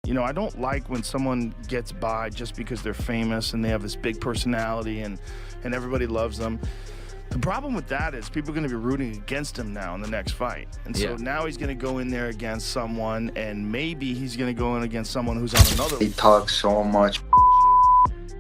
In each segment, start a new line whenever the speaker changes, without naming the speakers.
You know, I don't like when someone gets by just because they're famous and they have this big personality and everybody loves them. The problem with that is people are going to be rooting against him now in the next fight. And so now he's going to go in there against someone, and maybe he's going to go in against someone who's on another.
They talk so much.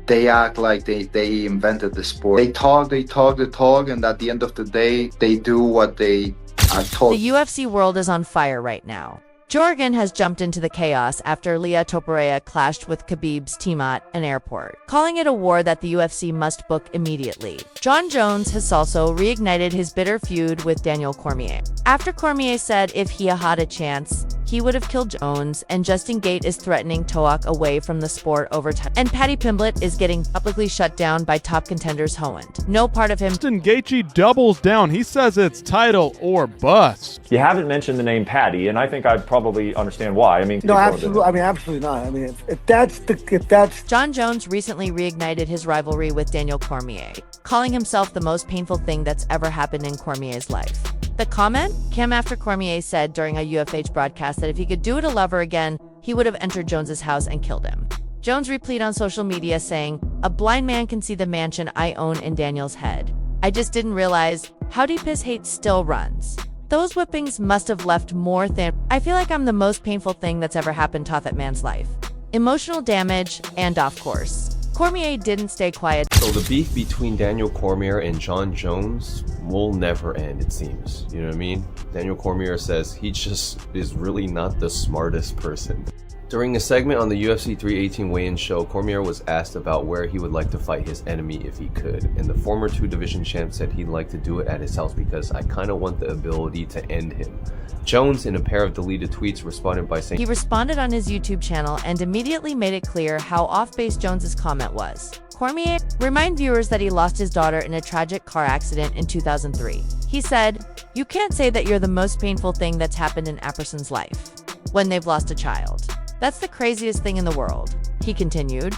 They act like they invented the sport. They talk, and at the end of the day, they do what they are told.
The UFC world is on fire right now. Joe Rogan has jumped into the chaos after Ilia Topuria clashed with Khabib's team at an airport, calling it a war that the UFC must book immediately. Jon Jones has also reignited his bitter feud with Daniel Cormier. After Cormier said if he had a chance, he would have killed Jones, and Justin Gaethje is threatening to walk away from the sport over time. And Paddy Pimblett is getting publicly shut down by top contenders Hoend. No part of him.
Justin Gaethje doubles down. He says it's title or bust.
You haven't mentioned the name Paddy, and I think I'd probably understand why. I mean,
no, absolutely. I mean, absolutely not. I mean, if that's
Jon Jones recently reignited his rivalry with Daniel Cormier, calling himself the most painful thing that's ever happened in Cormier's life. The comment came after Cormier said during a UFH broadcast that if he could do it all over again, he would have entered Jones's house and killed him. Jones replied on social media saying, "A blind man can see the mansion I own in Daniel's head. I just didn't realize how deep his hate still runs. Those whippings must have left more than. I feel like I'm the most painful thing that's ever happened to that man's life. Emotional damage and off course." Cormier didn't stay quiet.
So the beef between Daniel Cormier and Jon Jones will never end, it seems. You know what I mean? Daniel Cormier says he just is really not the smartest person. During a segment on the UFC 318 weigh-in show, Cormier was asked about where he would like to fight his enemy if he could, and the former two-division champ said he'd like to do it at his house because I kind of want the ability to end him. Jones, in a pair of deleted tweets, responded by saying
he responded on his YouTube channel and immediately made it clear how off-base Jones's comment was. Cormier remind viewers that he lost his daughter in a tragic car accident in 2003. He said, "You can't say that you're the most painful thing that's happened in a person's life when they've lost a child. That's the craziest thing in the world." He continued,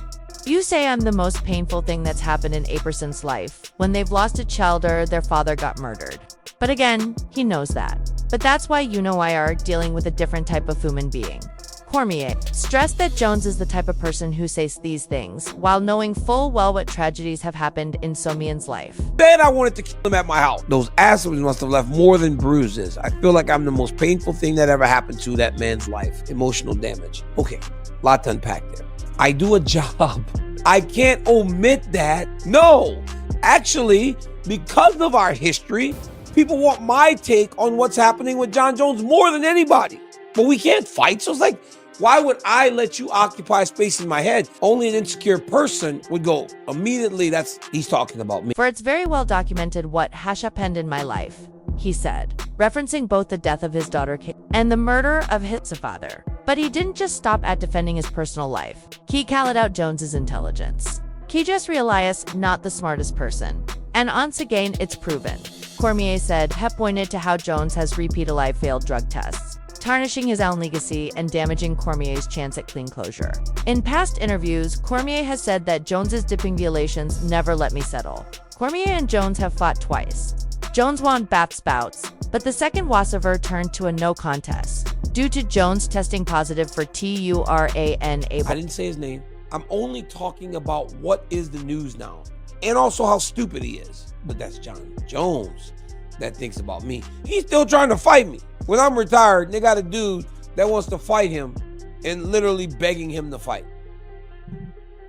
"You say I'm the most painful thing that's happened in a person's life when they've lost a child or their father got murdered." But again, he knows that. But that's why you know I are dealing with a different type of human being. Cormier stressed that Jones is the type of person who says these things while knowing full well what tragedies have happened in Somian's life.
Then I wanted to kill him at my house. Those assholes must have left more than bruises. I feel like I'm the most painful thing that ever happened to that man's life. Emotional damage. Okay, lot to unpack there. I do a job. I can't omit that. No, actually, because of our history, people want my take on what's happening with Jon Jones more than anybody. But we can't fight, so it's like, why would I let you occupy space in my head? Only an insecure person would go, immediately, he's talking about me.
For it's very well documented what has happened in my life, he said, referencing both the death of his daughter and the murder of his father. But he didn't just stop at defending his personal life. He called out Jones's intelligence. He just realized not the smartest person. And once again, it's proven. Cormier said, he pointed to how Jones has repeatedly failed drug tests, tarnishing his own legacy and damaging Cormier's chance at clean closure. In past interviews, Cormier has said that Jones's doping violations never let me settle. Cormier and Jones have fought twice. Jones won both bouts, but the second washover turned to a no contest due to Jones testing positive for TURANA.
I didn't say his name. I'm only talking about what is the news now, and also how stupid he is. But that's Jon Jones that thinks about me. He's still trying to fight me. When I'm retired, they got a dude that wants to fight him and literally begging him to fight.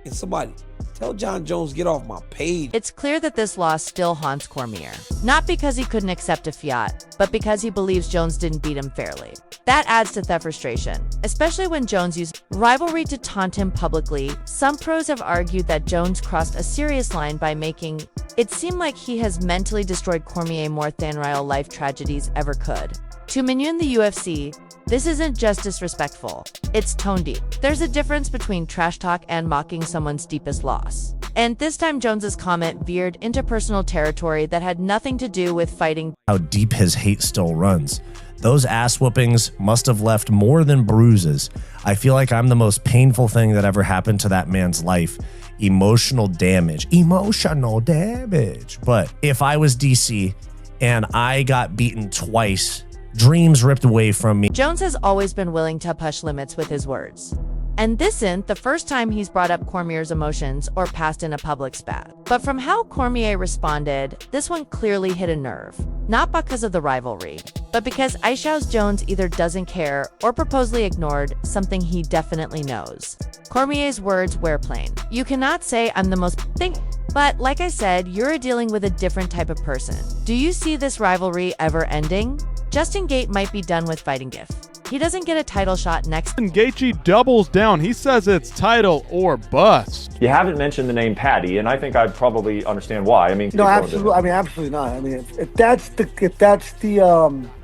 And somebody tell Jon Jones, get off my page.
It's clear that this loss still haunts Cormier. Not because he couldn't accept a fiat, but because he believes Jones didn't beat him fairly. That adds to the frustration, especially when Jones used rivalry to taunt him publicly. Some pros have argued that Jones crossed a serious line by making it seem like he has mentally destroyed Cormier more than real life tragedies ever could. To many in the UFC, this isn't just disrespectful, it's tone deep. There's a difference between trash talk and mocking someone's deepest loss. And this time Jones's comment veered into personal territory that had nothing to do with fighting.
How deep his hate still runs. Those ass whoopings must have left more than bruises. I feel like I'm the most painful thing that ever happened to that man's life. Emotional damage. Emotional damage. But if I was DC and I got beaten twice, dreams ripped away from me.
Jones has always been willing to push limits with his words. And this isn't the first time he's brought up Cormier's emotions or passed in a public spat. But from how Cormier responded, this one clearly hit a nerve. Not because of the rivalry, but because Aisha's Jones either doesn't care or purposely ignored something he definitely knows. Cormier's words were plain. You cannot say I'm the most thing. But like I said, you're dealing with a different type of person. Do you see this rivalry ever ending? Justin Gaethje might be done with fighting if he doesn't get a title shot next.
Gaethje doubles down. He says it's title or bust.
You haven't mentioned the name Patty, and I think I'd probably understand why. I mean,
No, absolutely. I mean, absolutely not. I mean, if that's the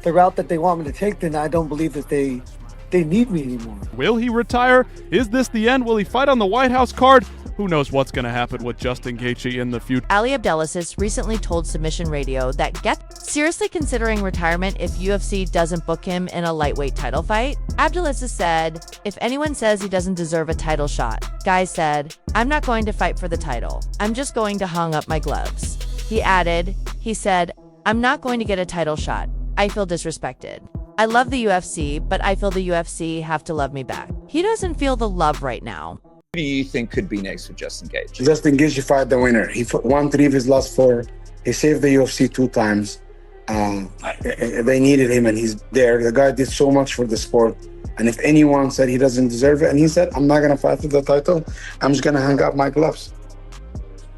route that they want me to take, then I don't believe that they need me anymore.
Will he retire? Is this the end? Will he fight on the White House card? Who knows what's going to happen with Justin Gaethje in the future.
Ali Abdelaziz recently told Submission Radio that Gaethje seriously considering retirement if UFC doesn't book him in a lightweight title fight. Abdelaziz said, if anyone says he doesn't deserve a title shot, Guy said, I'm not going to fight for the title. I'm just going to hang up my gloves. He added, he said, I'm not going to get a title shot. I feel disrespected. I love the UFC, but I feel the UFC have to love me back. He doesn't feel the love right now.
Who do you think could be next for Justin Gaethje?
Justin Gaethje fight the winner. He won 3 of his last 4. He saved the UFC 2 times. They needed him, and he's there. The guy did so much for the sport. And if anyone said he doesn't deserve it, and he said, I'm not going to fight for the title, I'm just going to hang up my gloves.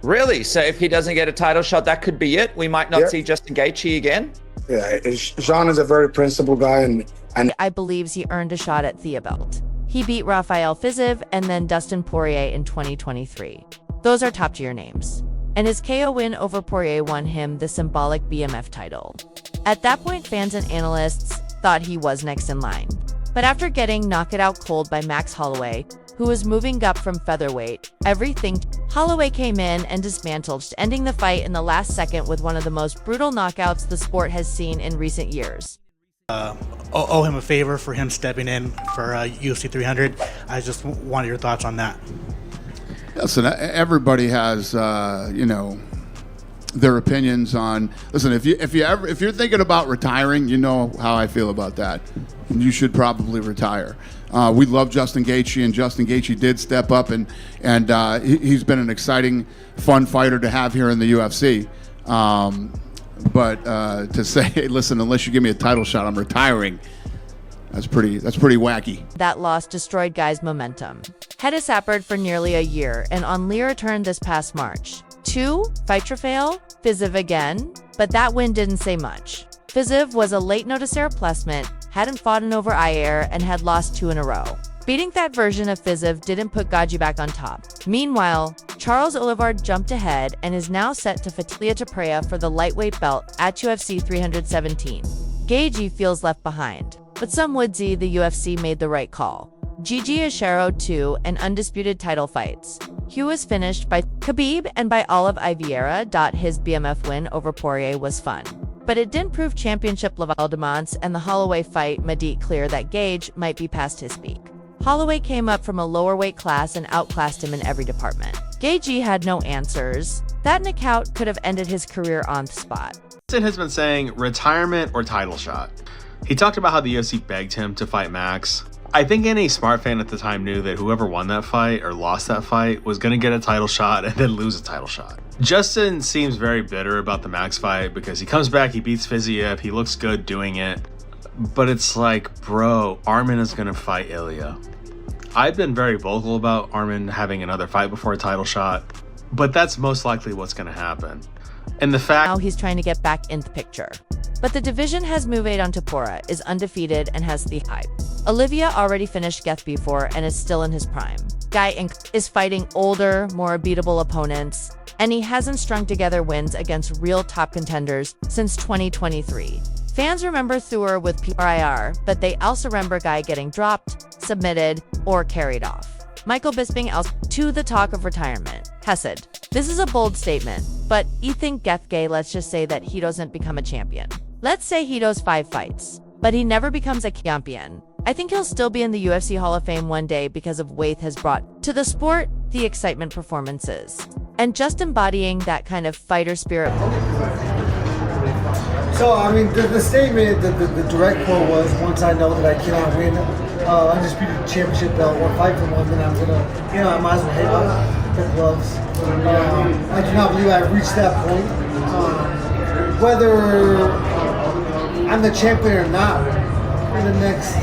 Really? So if he doesn't get a title shot, that could be it? We might not see Justin Gaethje again?
Yeah, Jean is a very principled guy, and
I believes he earned a shot at the belt. He beat Rafael Fiziev and then Dustin Poirier in 2023. Those are top-tier names. And his KO win over Poirier won him the symbolic BMF title. At that point, fans and analysts thought he was next in line. But after getting knocked out cold by Max Holloway, who was moving up from featherweight, Holloway came in and dismantled, ending the fight in the last second with one of the most brutal knockouts the sport has seen in recent years.
Owe him a favor for him stepping in for UFC 300. I just wanted your thoughts on that.
Listen, everybody has their opinions on. Listen, if you're thinking about retiring, you know how I feel about that. You should probably retire. We love Justin Gaethje, and Justin Gaethje did step up, and he's been an exciting, fun fighter to have here in the UFC. But to say, hey, listen, unless you give me a title shot, I'm retiring. That's pretty wacky.
That loss destroyed Guy's momentum. Had a sappered for nearly a year, and on Lear return this past March. 2, fight fail, Fiziev again, but that win didn't say much. Fiziev was a late noticer replacement, hadn't fought in over Ayer, and had lost 2 in a row. Beating that version of Fiziev didn't put Gaethje back on top. Meanwhile, Charles Oliveira jumped ahead and is now set to fight Ilia Topuria for the lightweight belt at UFC 317. Gaethje feels left behind, but some would say the UFC made the right call. Gigi Ashero 2 and undisputed title fights. He was finished by Khabib and by Olive Oliveira. His BMF win over Poirier was fun, but it didn't prove championship level demands, and the Holloway fight made it clear that Gaethje might be past his peak. Holloway came up from a lower weight class and outclassed him in every department. Gaethje had no answers. That knockout could have ended his career on the spot.
Justin has been saying retirement or title shot. He talked about how the UFC begged him to fight Max. I think any smart fan at the time knew that whoever won that fight or lost that fight was going to get a title shot and then lose a title shot. Justin seems very bitter about the Max fight because he comes back, he beats Fiziev, he looks good doing it. But it's like, bro, Arman is going to fight Ilia. I've been very vocal about Arman having another fight before a title shot, but that's most likely what's going to happen. And the fact
now he's trying to get back in the picture. But the division has moved on. Topuria is undefeated and has the hype. Olivia already finished Gaethje before and is still in his prime. Guy is fighting older, more beatable opponents, and he hasn't strung together wins against real top contenders since 2023. Fans remember Thur with PRIR, but they also remember Guy getting dropped, submitted, or carried off. Michael Bisping else to the talk of retirement. Hesed. This is a bold statement, but you think Gaethje, let's just say that he doesn't become a champion. Let's say he does 5 fights, but he never becomes a champion. I think he'll still be in the UFC Hall of Fame one day because of Waith has brought to the sport the excitement performances, and just embodying that kind of fighter spirit.
So, I mean, the statement, the direct quote was, once I know that I cannot win undisputed championship belt, one fight from one, then I'm gonna, I might as well hang up the gloves. I do not believe I've reached that point. Whether I'm the champion or not in the next,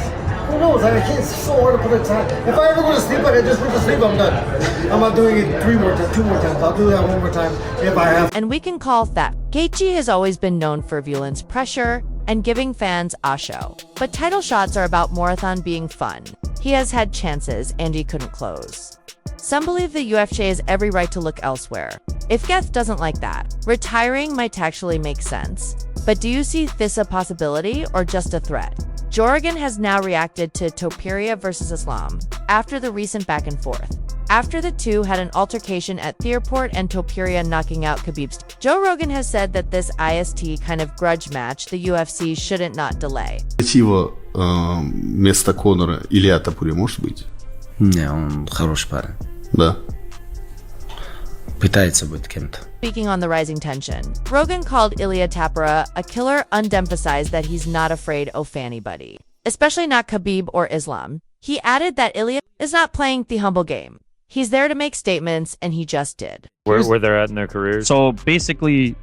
who knows? I can't. It's so hard to put a time. If I ever go to sleep, I just go to sleep. I'm done. I'm not doing it 2 more times. I'll do that 1 more time if I have.
And we can call that. Gaethje has always been known for violence, pressure, and giving fans a show. But title shots are about Marathon being fun. He has had chances, and he couldn't close. Some believe the UFC has every right to look elsewhere. If Geth doesn't like that, retiring might actually make sense. But do you see this a possibility or just a threat? Joe Rogan has now reacted to Topuria versus Islam after the recent back and forth. After the two had an altercation at Thearport and Topuria knocking out Khabib's, Joe Rogan has said that this IST kind of grudge match the UFC shouldn't not delay.
Вместо Конора Илья Topuria может быть?
Не, он хороший парень.
Да.
Пытается быть кем-то.
Speaking on the rising tension, Rogan called Ilia Topuria a killer and emphasized that he's not afraid of anybody, especially not Khabib or Islam. He added that Ilia is not playing the humble game. He's there to make statements, and he just did.
Where they're at in their careers. So basically,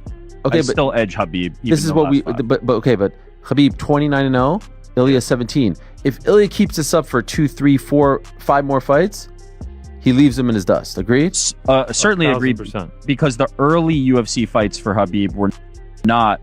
okay,
I still edge Khabib.
This is what we, but Khabib 29-0, Ilia 17. If Ilia keeps this up for 2, 3, 4, 5 more fights, he leaves him in his dust. Agreed?
Certainly agreed. Because the early UFC fights for Khabib were not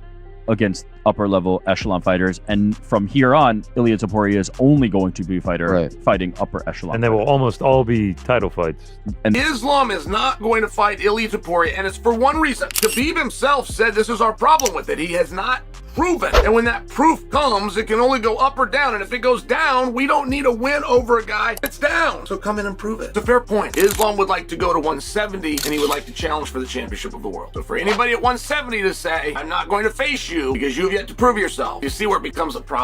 against upper-level echelon fighters, and from here on, Ilia Topuria is only going to be fighting upper echelon. And they will almost all be title fights.
And Islam is not going to fight Ilia Topuria, and it's for one reason. Khabib himself said this is our problem with it. He has not proven. And when that proof comes, it can only go up or down. And if it goes down, we don't need a win over a guy that's down. So come in and prove it. It's a fair point. Islam would like to go to 170, and he would like to challenge for the championship of the world. So for anybody at 170 to say, I'm not going to face you because you have yet to prove yourself, you see where it becomes a problem.